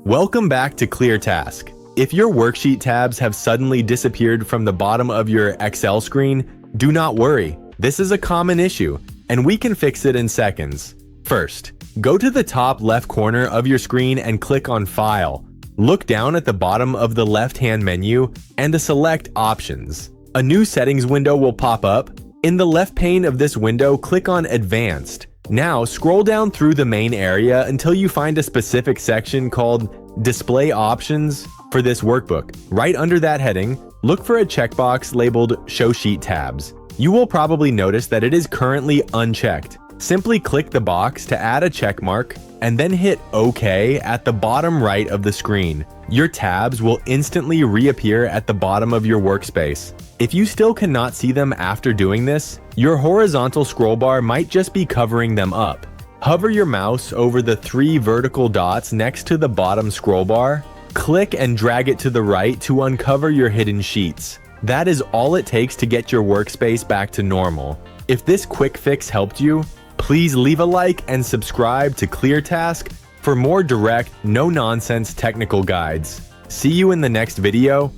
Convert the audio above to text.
Welcome back to ClearTask. If your worksheet tabs have suddenly disappeared from the bottom of your Excel screen, do not worry. This is a common issue, and we can fix it in seconds. First, go to the top left corner of your screen and click on File. Look down at the bottom of the left-hand menu and select Options. A new settings window will pop up. In the left pane of this window, click on Advanced. Now, scroll down through the main area until you find a specific section called Display Options for this workbook. Right under that heading, look for a checkbox labeled Show Sheet Tabs. You will probably notice that it is currently unchecked. Simply click the box to add a check mark and then hit OK at the bottom right of the screen. Your tabs will instantly reappear at the bottom of your workspace. If you still cannot see them after doing this, your horizontal scroll bar might just be covering them up. Hover your mouse over the 3 vertical dots next to the bottom scroll bar. Click and drag it to the right to uncover your hidden sheets. That is all it takes to get your workspace back to normal. If this quick fix helped you, please leave a like and subscribe to ClearTask for more direct, no-nonsense technical guides. See you in the next video.